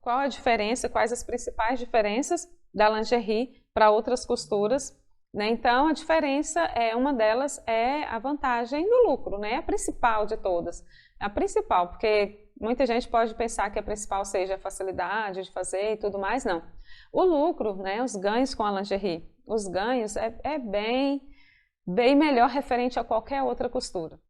qual a diferença, quais as principais diferenças da lingerie para outras costuras, né? Então, a diferença uma delas é a vantagem do lucro, né? A principal de todas. A principal, porque muita gente pode pensar que a principal seja a facilidade de fazer e tudo mais, não. O lucro, né? Os ganhos com a lingerie, os ganhos é bem melhor referente a qualquer outra costura.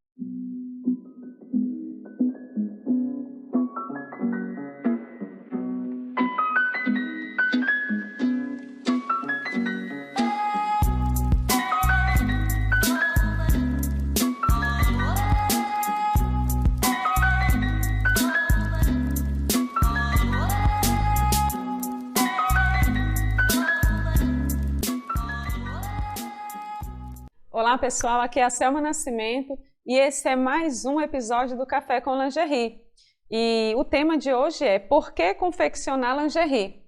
Olá pessoal, aqui é a Selma Nascimento e esse é mais um episódio do Café com Lingerie. E o tema de hoje é por que confeccionar lingerie?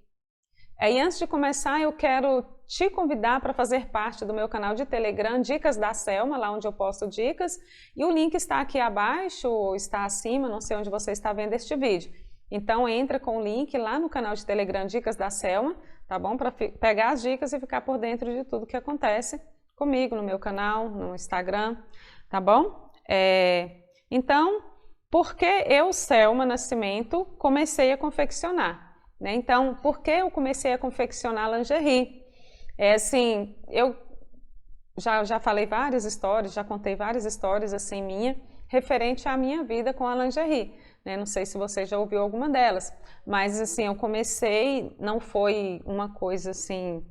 E antes de começar, eu quero te convidar para fazer parte do meu canal de Telegram, Dicas da Selma, lá onde eu posto dicas. E o link está aqui abaixo, ou está acima, não sei onde você está vendo este vídeo. Então entra com o link lá no canal de Telegram, Dicas da Selma, tá bom? Para pegar as dicas e ficar por dentro de tudo que acontece comigo, no meu canal, no Instagram, tá bom? Então, por que eu, Selma Nascimento, comecei a confeccionar? Né? Então, por que eu comecei a confeccionar lingerie? Assim, eu já falei várias histórias, já contei várias histórias assim minha, referente à minha vida com a lingerie. Né? Não sei se você já ouviu alguma delas, mas assim, eu comecei, não foi uma coisa assim,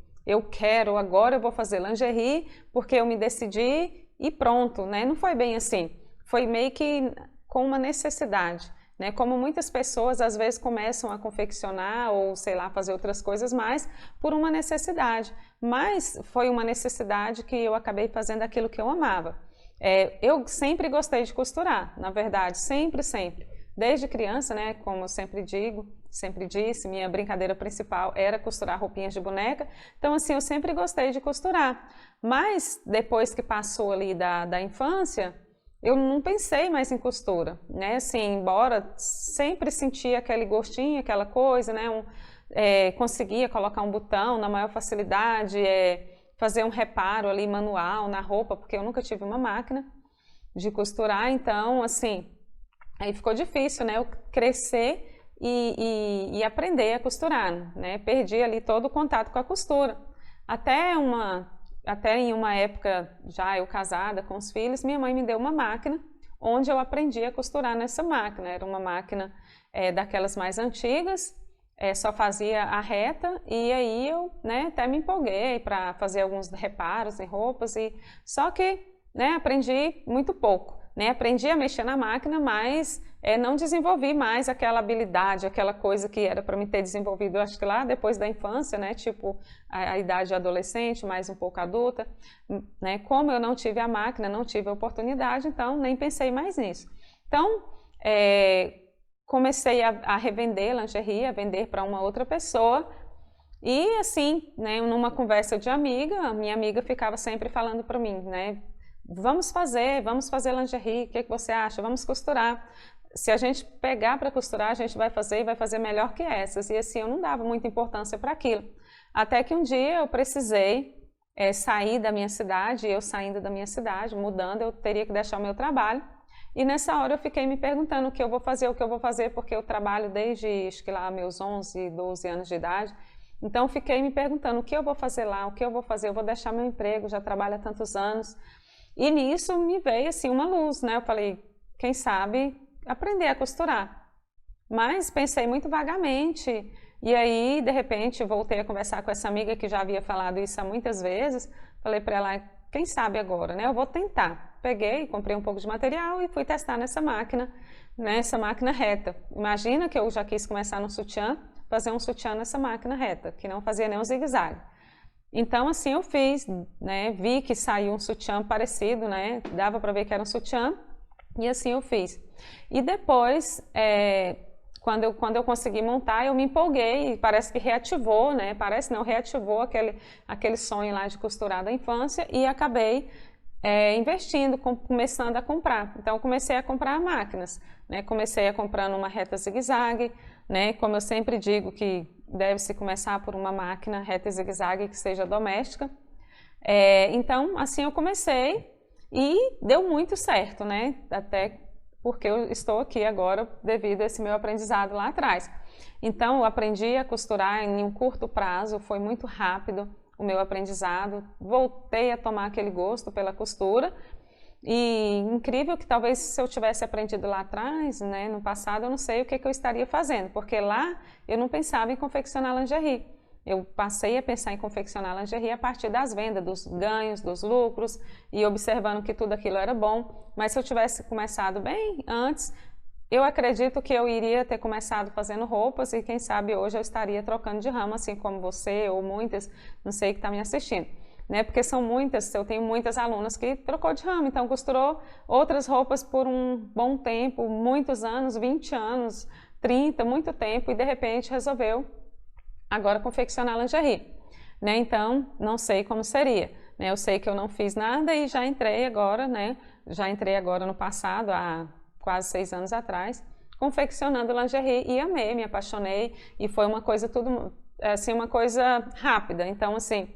agora eu vou fazer lingerie porque eu me decidi e pronto, né? Não foi bem assim, foi meio que com uma necessidade, né? Como muitas pessoas às vezes começam a confeccionar ou sei lá, fazer outras coisas mais por uma necessidade, mas foi uma necessidade que eu acabei fazendo aquilo que eu amava. Eu sempre gostei de costurar, na verdade, sempre. Desde criança, né, como eu sempre disse, minha brincadeira principal era costurar roupinhas de boneca. Então, assim, eu sempre gostei de costurar. Mas, depois que passou ali da infância, eu não pensei mais em costura, né? Assim, embora sempre sentia aquele gostinho, aquela coisa, né? Conseguia colocar um botão na maior facilidade, fazer um reparo ali manual na roupa, porque eu nunca tive uma máquina de costurar. Então, assim, aí ficou difícil, né? Eu crescer e aprender a costurar, né? Perdi ali todo o contato com a costura. Até em uma época, já eu casada com os filhos, minha mãe me deu uma máquina, onde eu aprendi a costurar nessa máquina. Era uma máquina daquelas mais antigas, só fazia a reta, e aí eu, né, até me empolguei para fazer alguns reparos em roupas, só que, né, aprendi muito pouco. Né, aprendi a mexer na máquina, mas não desenvolvi mais aquela habilidade, aquela coisa que era para me ter desenvolvido, acho que lá depois da infância, né, tipo a idade adolescente, mais um pouco adulta, né, como eu não tive a máquina, não tive a oportunidade, então nem pensei mais nisso. Então, comecei a revender lingerie, a vender para uma outra pessoa, e assim, né, numa conversa de amiga, a minha amiga ficava sempre falando para mim, né, vamos fazer lingerie, o que você acha? Vamos costurar. Se a gente pegar para costurar, a gente vai fazer e vai fazer melhor que essas. E assim, eu não dava muita importância para aquilo. Até que um dia eu precisei sair da minha cidade, eu saindo da minha cidade, mudando, eu teria que deixar o meu trabalho. E nessa hora eu fiquei me perguntando o que eu vou fazer, porque eu trabalho desde, acho que lá, meus 11, 12 anos de idade. Então, fiquei me perguntando o que eu vou fazer lá, o que eu vou fazer, eu vou deixar meu emprego, já trabalho há tantos anos. E nisso me veio assim uma luz, né? Eu falei, quem sabe aprender a costurar. Mas pensei muito vagamente, e aí de repente voltei a conversar com essa amiga que já havia falado isso há muitas vezes. Falei para ela, quem sabe agora, né? Eu vou tentar. Peguei, comprei um pouco de material e fui testar nessa máquina reta. Imagina que eu já quis começar no sutiã, fazer um sutiã nessa máquina reta, que não fazia nem um zigue-zague. Então, assim eu fiz, né? Vi que saiu um sutiã parecido, né? Dava para ver que era um sutiã, e assim eu fiz. E depois, quando eu consegui montar, eu me empolguei, e parece que reativou, né? Parece não, reativou aquele sonho lá de costurar da infância, e acabei investindo, começando a comprar. Então, eu comecei a comprar máquinas, né? Comecei a comprar uma reta zigue-zague, né? Como eu sempre digo que deve-se começar por uma máquina reta e zigue-zague que seja doméstica. Então, assim eu comecei e deu muito certo, né? Até porque eu estou aqui agora devido a esse meu aprendizado lá atrás. Então, eu aprendi a costurar em um curto prazo, foi muito rápido o meu aprendizado, voltei a tomar aquele gosto pela costura. E incrível que talvez se eu tivesse aprendido lá atrás, né, no passado, eu não sei o que eu estaria fazendo, porque lá eu não pensava em confeccionar lingerie. Eu passei a pensar em confeccionar lingerie a partir das vendas, dos ganhos, dos lucros e observando que tudo aquilo era bom. Mas se eu tivesse começado bem antes, eu acredito que eu iria ter começado fazendo roupas e quem sabe hoje eu estaria trocando de ramo, assim como você ou muitas, não sei, que está me assistindo. Né? Porque são muitas, eu tenho muitas alunas que trocou de ramo, então costurou outras roupas por um bom tempo, muitos anos, 20 anos, 30, muito tempo, e de repente resolveu agora confeccionar lingerie. Né? Então, não sei como seria. Né? Eu sei que eu não fiz nada e já entrei agora, né? Já entrei agora no passado, há quase 6 anos atrás, confeccionando lingerie e amei, me apaixonei e foi uma coisa tudo, assim, uma coisa rápida. Então, assim,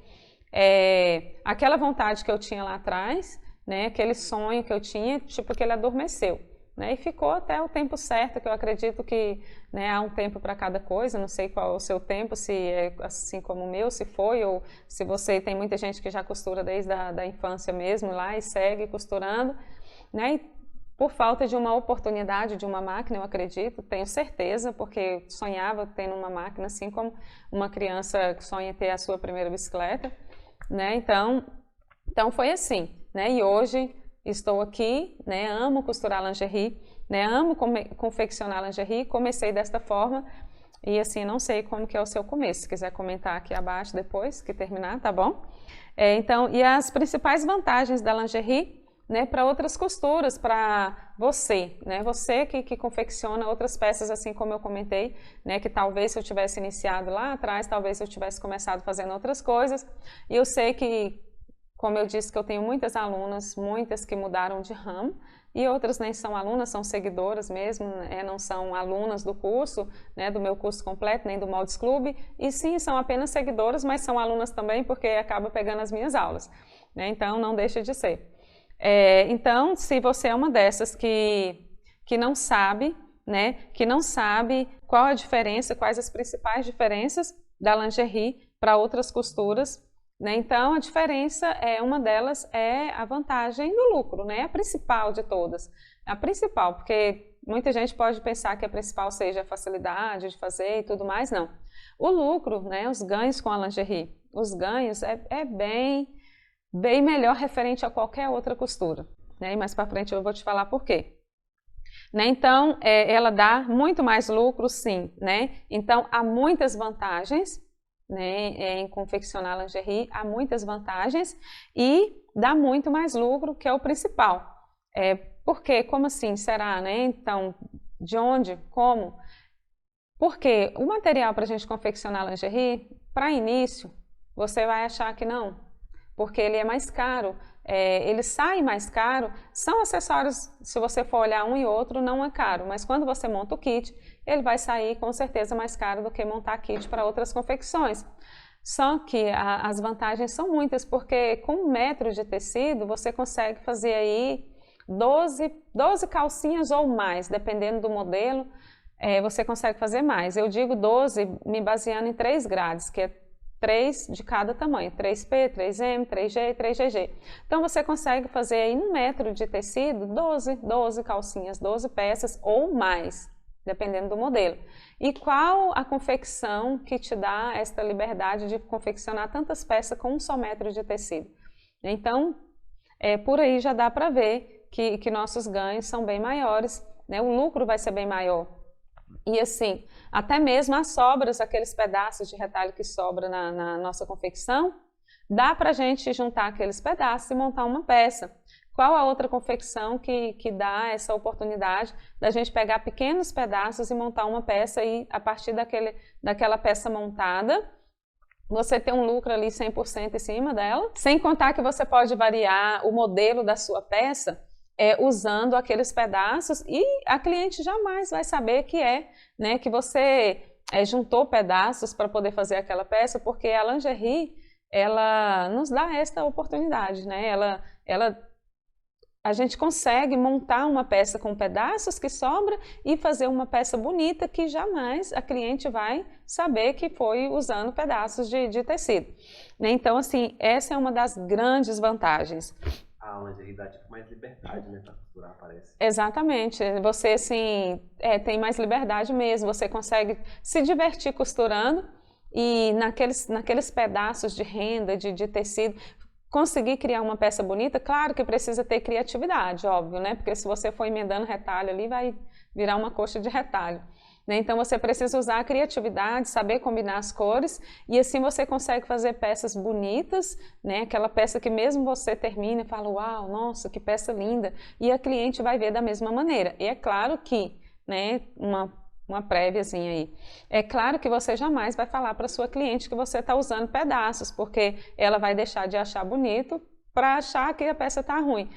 aquela vontade que eu tinha lá atrás, né, aquele sonho que eu tinha, tipo que ele adormeceu, né, e ficou até o tempo certo, que eu acredito que, né, há um tempo para cada coisa, não sei qual é o seu tempo, se é assim como o meu, se foi, ou se você tem muita gente que já costura desde a infância mesmo lá e segue costurando, né, e por falta de uma oportunidade de uma máquina, eu acredito, tenho certeza, porque sonhava tendo uma máquina, assim como uma criança sonha ter a sua primeira bicicleta, né? Então foi assim, né? E hoje estou aqui, né? Amo costurar lingerie, né? Amo confeccionar lingerie, comecei desta forma e assim, não sei como que é o seu começo, se quiser comentar aqui abaixo depois que terminar, tá bom? Então, e as principais vantagens da lingerie, né, para outras costuras, para você, né, você que confecciona outras peças, assim como eu comentei, né, que talvez se eu tivesse iniciado lá atrás, talvez eu tivesse começado fazendo outras coisas, e eu sei que, como eu disse, que eu tenho muitas alunas, muitas que mudaram de ramo, e outras nem são alunas, são seguidoras mesmo, né, não são alunas do curso, né, do meu curso completo, nem do Moldes Clube, e sim, são apenas seguidoras, mas são alunas também, porque acaba pegando as minhas aulas, né, então não deixa de ser. Então, se você é uma dessas que não sabe, né, que não sabe qual a diferença, quais as principais diferenças da lingerie para outras costuras, né, então a diferença uma delas é a vantagem do lucro, né, a principal de todas, a principal, porque muita gente pode pensar que a principal seja a facilidade de fazer e tudo mais, não. O lucro, né, os ganhos com a lingerie, os ganhos é bem melhor referente a qualquer outra costura, né? E mais para frente eu vou te falar por quê. Né? Então, ela dá muito mais lucro, sim, né? Então, há muitas vantagens, né, em confeccionar lingerie, há muitas vantagens e dá muito mais lucro, que é o principal. Por quê? Como assim? Será, né? Então, de onde? Como? Porque o material para a gente confeccionar lingerie, para início, você vai achar que não, porque ele é mais caro, ele sai mais caro, são acessórios, se você for olhar um e outro, não é caro, mas quando você monta o kit, ele vai sair com certeza mais caro do que montar kit para outras confecções. Só que as vantagens são muitas, porque com 1 metro de tecido, você consegue fazer aí 12 calcinhas ou mais, dependendo do modelo, você consegue fazer mais. Eu digo 12 me baseando em 3 grades, que é 3 de cada tamanho, 3P, 3M, 3G e 3GG. Então, você consegue fazer aí 1 metro de tecido, 12 calcinhas, 12 peças ou mais, dependendo do modelo. E qual a confecção que te dá esta liberdade de confeccionar tantas peças com 1 só metro de tecido? Então, por aí já dá para ver que nossos ganhos são bem maiores, né? O lucro vai ser bem maior. E assim, até mesmo as sobras, aqueles pedaços de retalho que sobra na nossa confecção, dá para a gente juntar aqueles pedaços e montar uma peça. Qual a outra confecção que dá essa oportunidade da gente pegar pequenos pedaços e montar uma peça e a partir daquela peça montada, você ter um lucro ali 100% em cima dela, sem contar que você pode variar o modelo da sua peça, usando aqueles pedaços e a cliente jamais vai saber que né, que você juntou pedaços para poder fazer aquela peça, porque a lingerie, ela nos dá esta oportunidade, né? A gente consegue montar uma peça com pedaços que sobra e fazer uma peça bonita que jamais a cliente vai saber que foi usando pedaços de tecido. Né? Então, assim, essa é uma das grandes vantagens. A lingerie dá tipo mais liberdade, né, para costurar, parece. Exatamente. Você, assim, tem mais liberdade mesmo. Você consegue se divertir costurando e naqueles pedaços de renda, de tecido, conseguir criar uma peça bonita. Claro que precisa ter criatividade, óbvio, né? Porque se você for emendando retalho ali, vai virar uma coxa de retalho. Né? Então você precisa usar a criatividade, saber combinar as cores e assim você consegue fazer peças bonitas, né? Aquela peça que mesmo você termina e fala, uau, nossa, que peça linda, e a cliente vai ver da mesma maneira. E é claro que, né, uma préviazinha aí. É claro que você jamais vai falar para sua cliente que você está usando pedaços, porque ela vai deixar de achar bonito para achar que a peça está ruim.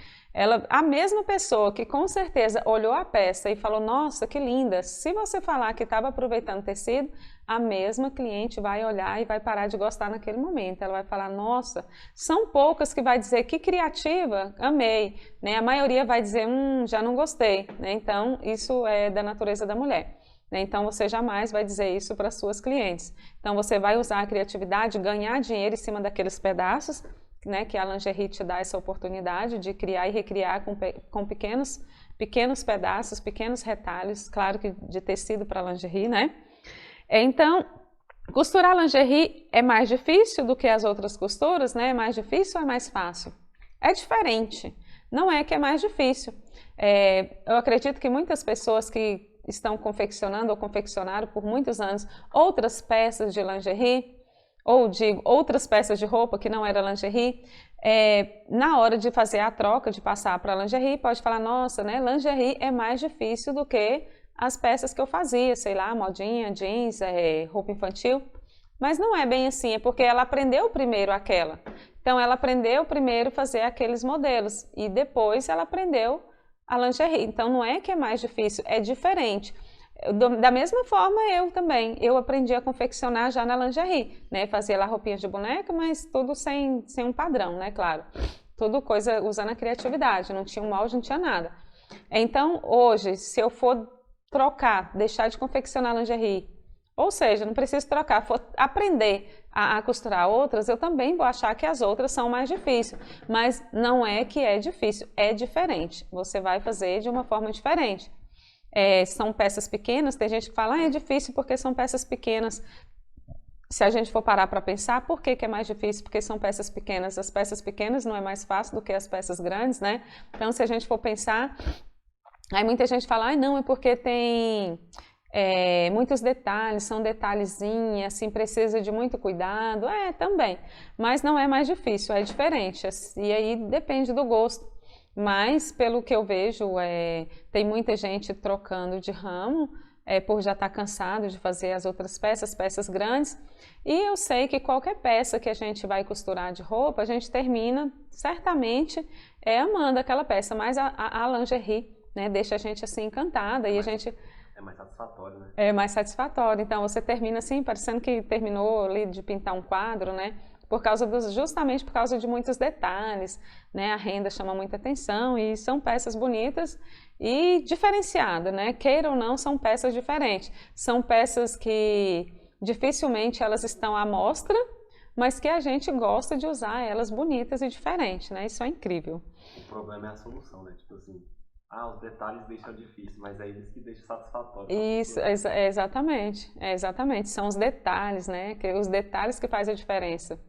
A mesma pessoa que com certeza olhou a peça e falou, nossa, que linda, se você falar que estava aproveitando tecido, a mesma cliente vai olhar e vai parar de gostar naquele momento. Ela vai falar, nossa, são poucas que vai dizer, que criativa, amei. Né? A maioria vai dizer, já não gostei. Né? Então, isso é da natureza da mulher. Então, você jamais vai dizer isso para suas clientes. Então, você vai usar a criatividade, ganhar dinheiro em cima daqueles pedaços, né, que a lingerie te dá essa oportunidade de criar e recriar com pequenos pedaços, pequenos retalhos, claro que de tecido para lingerie, né? Então, costurar lingerie é mais difícil do que as outras costuras, né? É mais difícil ou é mais fácil? É diferente. Não é que é mais difícil. Eu acredito que muitas pessoas que estão confeccionando ou confeccionaram por muitos anos outras peças de lingerie, ou de outras peças de roupa que não era lingerie, na hora de fazer a troca, de passar para lingerie, pode falar, nossa, né, lingerie é mais difícil do que as peças que eu fazia, sei lá, modinha, jeans, roupa infantil, mas não é bem assim, é porque ela aprendeu primeiro aquela. Então, ela aprendeu primeiro fazer aqueles modelos e depois ela aprendeu a lingerie. Então, não é que é mais difícil, é diferente. Da mesma forma, eu aprendi a confeccionar já na lingerie, né? Fazia lá roupinhas de boneca, mas tudo sem um padrão, né? Claro, tudo coisa usando a criatividade, não tinha um molde, não tinha nada. Então, hoje, se eu for trocar, deixar de confeccionar lingerie, ou seja, não preciso trocar, for aprender a costurar outras, eu também vou achar que as outras são mais difíceis, mas não é que é difícil, é diferente, você vai fazer de uma forma diferente. São peças pequenas, tem gente que fala, é difícil porque são peças pequenas. Se a gente for parar para pensar, por que é mais difícil? Porque são peças pequenas. As peças pequenas não é mais fácil do que as peças grandes, né? Então, se a gente for pensar, aí muita gente fala, não, é porque tem muitos detalhes, são detalhezinhos, assim, precisa de muito cuidado. Também, mas não é mais difícil, é diferente. E aí depende do gosto. Mas, pelo que eu vejo, tem muita gente trocando de ramo por já estar cansado de fazer as outras peças grandes. E eu sei que qualquer peça que a gente vai costurar de roupa, a gente termina, certamente, amando aquela peça. Mas a lingerie, né, deixa a gente assim encantada e a gente... É mais satisfatório, né? É mais satisfatório. Então, você termina assim, parecendo que terminou ali de pintar um quadro, né? Justamente por causa de muitos detalhes, né? A renda chama muita atenção e são peças bonitas e diferenciadas, né? Queira ou não, são peças diferentes. São peças que dificilmente elas estão à mostra, mas que a gente gosta de usar elas bonitas e diferentes, né? Isso é incrível. O problema é a solução, né? Tipo assim, os detalhes deixam difícil, mas é eles que deixam satisfatório. Isso, exatamente. São os detalhes, né? Os detalhes que fazem a diferença.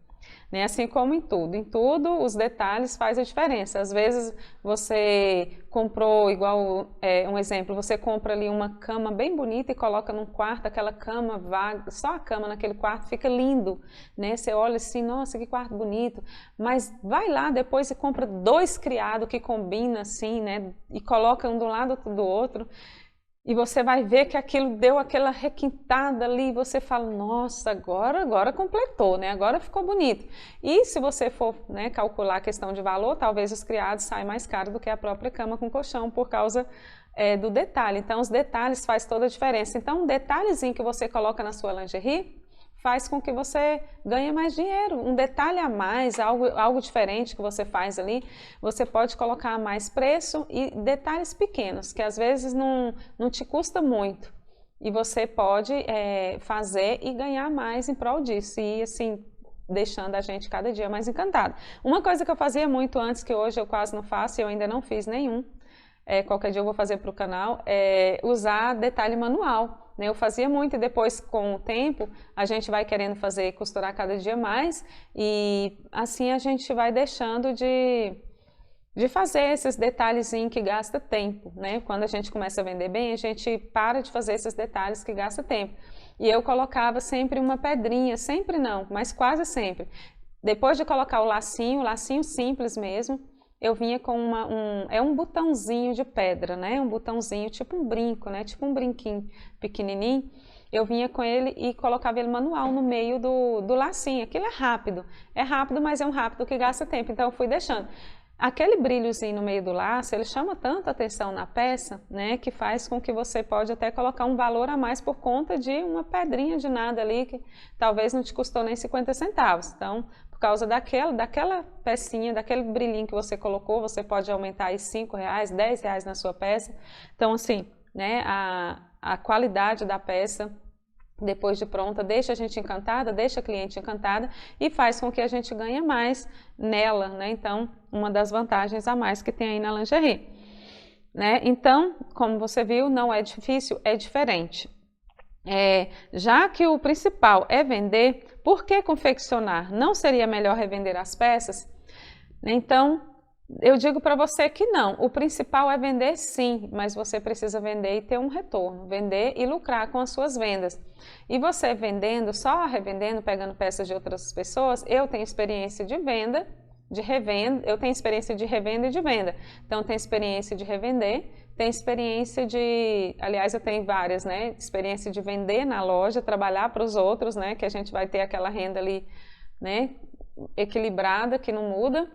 Né? Assim como em tudo os detalhes fazem a diferença. Às vezes você comprou, igual um exemplo, você compra ali uma cama bem bonita e coloca num quarto, aquela cama vaga, só a cama naquele quarto fica lindo, né? Você olha assim, nossa, que quarto bonito, mas vai lá depois e compra 2 criados que combinam assim, né? E coloca um do lado do outro. E você vai ver que aquilo deu aquela requintada ali, e você fala, nossa, agora completou, né? Agora ficou bonito. E se você for, né, calcular a questão de valor, talvez os criados saiam mais caros do que a própria cama com colchão por causa do detalhe. Então, os detalhes faz toda a diferença. Então, um detalhezinho que você coloca na sua lingerie faz com que você ganhe mais dinheiro. Um detalhe a mais, algo diferente que você faz ali, você pode colocar mais preço e detalhes pequenos, que às vezes não te custa muito. E você pode fazer e ganhar mais em prol disso. E assim, deixando a gente cada dia mais encantado. Uma coisa que eu fazia muito antes, que hoje eu quase não faço, e eu ainda não fiz nenhum, qualquer dia eu vou fazer para o canal, usar detalhe manual. Eu fazia muito e depois, com o tempo, a gente vai querendo fazer, costurar cada dia mais e assim a gente vai deixando de fazer esses detalhezinhos que gasta tempo, né? Quando a gente começa a vender bem, a gente para de fazer esses detalhes que gasta tempo. E eu colocava sempre uma pedrinha, sempre não, mas quase sempre. Depois de colocar o lacinho simples mesmo, eu vinha com um botãozinho de pedra, né? Um botãozinho, tipo um brinco, né? Tipo um brinquinho pequenininho. Eu vinha com ele e colocava ele manual no meio do lacinho. Aquilo é rápido, mas é um rápido que gasta tempo. Então eu fui deixando. Aquele brilhozinho no meio do laço, ele chama tanta atenção na peça, né? Que faz com que você pode até colocar um valor a mais por conta de uma pedrinha de nada ali que talvez não te custou nem 50 centavos. Então, por causa daquela pecinha, daquele brilhinho que você colocou, você pode aumentar aí R$5, R$10 na sua peça. Então, assim, né, a qualidade da peça, depois de pronta, deixa a gente encantada, deixa a cliente encantada e faz com que a gente ganhe mais nela, né? Então, uma das vantagens a mais que tem aí na lingerie, né? Então, como você viu, não é difícil, é diferente. Já que o principal é vender, por que confeccionar? Não seria melhor revender as peças? Então, eu digo para você que não. O principal é vender sim, mas você precisa vender e ter um retorno. Vender e lucrar com as suas vendas. E você vendendo, só revendendo, pegando peças de outras pessoas, eu tenho experiência de venda, de revenda, eu tenho experiência de revenda e de venda. Então, tenho experiência de revender, tenho experiência de, aliás, eu tenho várias, né? Experiência de vender na loja, trabalhar para os outros, né? Que a gente vai ter aquela renda ali, né? Equilibrada, que não muda.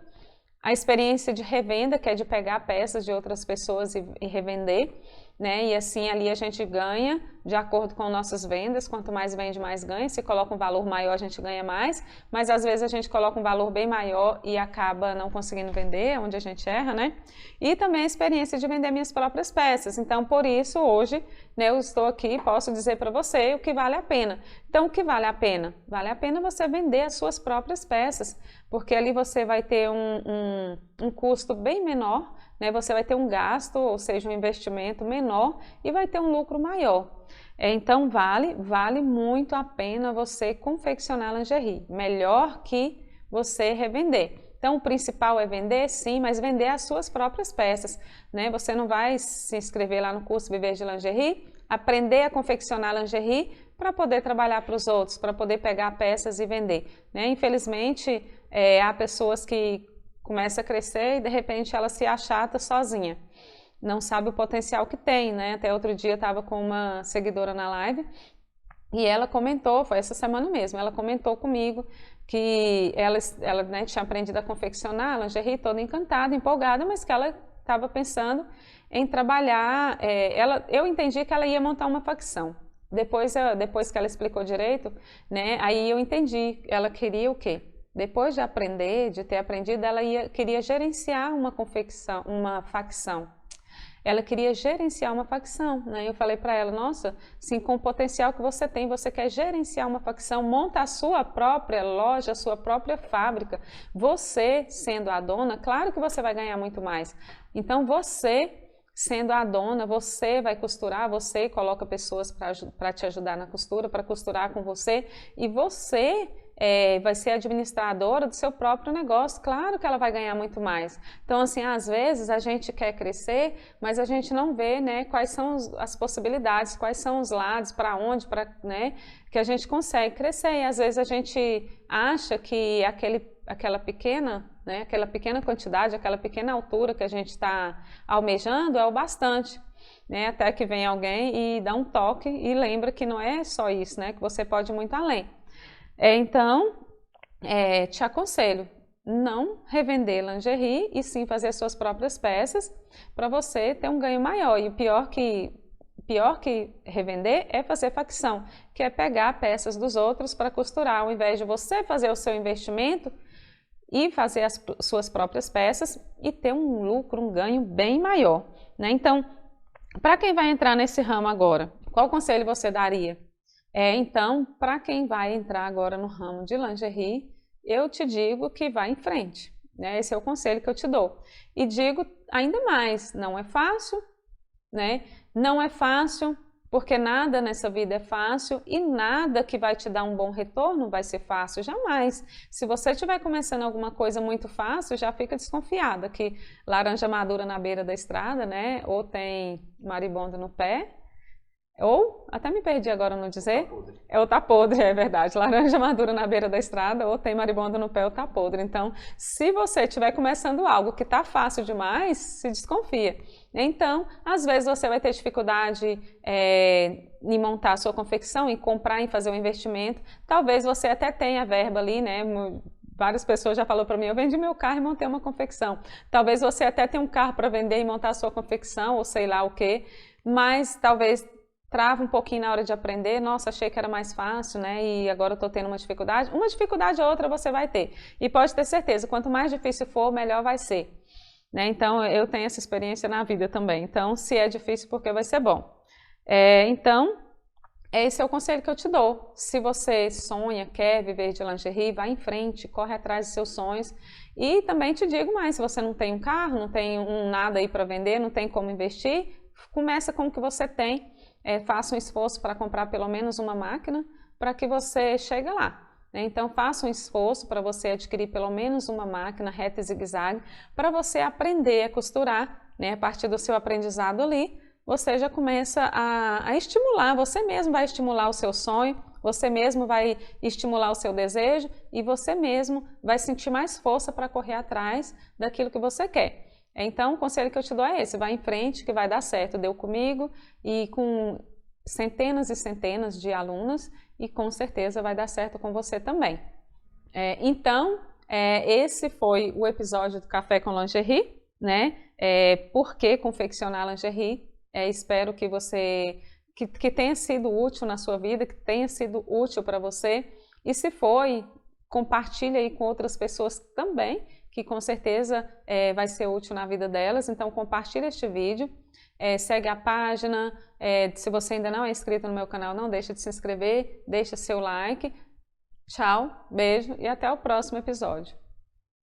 A experiência de revenda, que é de pegar peças de outras pessoas e revender, né? E assim ali a gente ganha de acordo com nossas vendas. Quanto mais vende, mais ganha. Se coloca um valor maior, a gente ganha mais. Mas às vezes a gente coloca um valor bem maior e acaba não conseguindo vender, onde a gente erra, né? E também a experiência de vender minhas próprias peças. Então, por isso, hoje, né, eu estou aqui e posso dizer para você o que vale a pena. Então, o que vale a pena? Vale a pena você vender as suas próprias peças, porque ali você vai ter um custo bem menor, né? Você vai ter um gasto, ou seja, um investimento menor e vai ter um lucro maior. Então, vale muito a pena você confeccionar lingerie, melhor que você revender. Então, o principal é vender, sim, mas vender as suas próprias peças, né? Você não vai se inscrever lá no curso Viver de Lingerie, aprender a confeccionar lingerie para poder trabalhar para os outros, para poder pegar peças e vender, né? Infelizmente, há pessoas que começam a crescer e de repente ela se achata sozinha, não sabe o potencial que tem, né? Até outro dia eu estava com uma seguidora na live e ela comentou, foi essa semana mesmo, ela comentou comigo que ela né, tinha aprendido a confeccionar lingerie, toda encantada, empolgada, mas que ela estava pensando em trabalhar, eu entendi que ela ia montar uma facção. Depois que ela explicou direito, né, aí eu entendi, ela queria o quê? Depois de aprender, de ter aprendido, ela queria gerenciar uma facção. Ela queria gerenciar uma facção, né? Eu falei para ela, nossa, sim, com o potencial que você tem, você quer gerenciar uma facção, monta a sua própria loja, a sua própria fábrica. Você, sendo a dona, claro que você vai ganhar muito mais. Então, você, sendo a dona, você vai costurar, você coloca pessoas para te ajudar na costura, para costurar com você, e você vai ser administradora do seu próprio negócio, claro que ela vai ganhar muito mais. Então, assim, às vezes a gente quer crescer, mas a gente não vê, né, quais são as possibilidades, quais são os lados, para onde, né, que a gente consegue crescer. E às vezes a gente acha que aquela pequena quantidade, aquela pequena altura que a gente está almejando é o bastante. né? Até que vem alguém e dá um toque e lembra que não é só isso, né? Que você pode ir muito além. Então, te aconselho, não revender lingerie e sim fazer as suas próprias peças para você ter um ganho maior. E o pior que revender é fazer facção, que é pegar peças dos outros para costurar, ao invés de você fazer o seu investimento e fazer as suas próprias peças e ter um lucro, um ganho bem maior, né? Então, para quem vai entrar nesse ramo agora, qual conselho você daria? Então, para quem vai entrar agora no ramo de lingerie, eu te digo que vá em frente, né? Esse é o conselho que eu te dou. E digo ainda mais, não é fácil, né? Não é fácil, porque nada nessa vida é fácil e nada que vai te dar um bom retorno vai ser fácil, jamais. Se você estiver começando alguma coisa muito fácil, já fica desconfiada que laranja madura na beira da estrada, né? Ou tem maribondo no pé, ou, até me perdi agora no dizer, ou tá podre, é verdade, laranja madura na beira da estrada, ou tem maribondo no pé ou tá podre. Então, se você estiver começando algo que tá fácil demais, se desconfia. Então, às vezes você vai ter dificuldade em montar a sua confecção, em comprar, em fazer um investimento. Talvez você até tenha verba ali, né? Várias pessoas já falaram para mim, eu vendi meu carro e montei uma confecção. Talvez você até tenha um carro para vender e montar a sua confecção, ou sei lá o quê, mas talvez trava um pouquinho na hora de aprender. Nossa, achei que era mais fácil, né? E agora eu estou tendo uma dificuldade. Uma dificuldade ou outra você vai ter. E pode ter certeza, quanto mais difícil for, melhor vai ser. Né? Então, eu tenho essa experiência na vida também. Então, se é difícil, porque vai ser bom. Então, esse é o conselho que eu te dou. Se você sonha, quer viver de lingerie, vá em frente, corre atrás dos seus sonhos. E também te digo mais, se você não tem um carro, não tem nada aí para vender, não tem como investir, começa com o que você tem. Faça um esforço para comprar pelo menos uma máquina para que você chegue lá. Então, faça um esforço para você adquirir pelo menos uma máquina reta e zigue-zague para você aprender a costurar, né? A partir do seu aprendizado ali, você já começa a estimular, você mesmo vai estimular o seu sonho, você mesmo vai estimular o seu desejo e você mesmo vai sentir mais força para correr atrás daquilo que você quer. Então, o conselho que eu te dou é esse, vai em frente que vai dar certo. Deu comigo e com centenas e centenas de alunos e com certeza vai dar certo com você também. Então, esse foi o episódio do Café com Lingerie, né? Por que confeccionar lingerie? Espero que você que tenha sido útil na sua vida, que tenha sido útil para você. E se foi, compartilhe aí com outras pessoas também, que com certeza vai ser útil na vida delas. Então, compartilhe este vídeo. Segue a página, se você ainda não é inscrito no meu canal, não deixe de se inscrever, deixa seu like. Tchau, beijo e até o próximo episódio.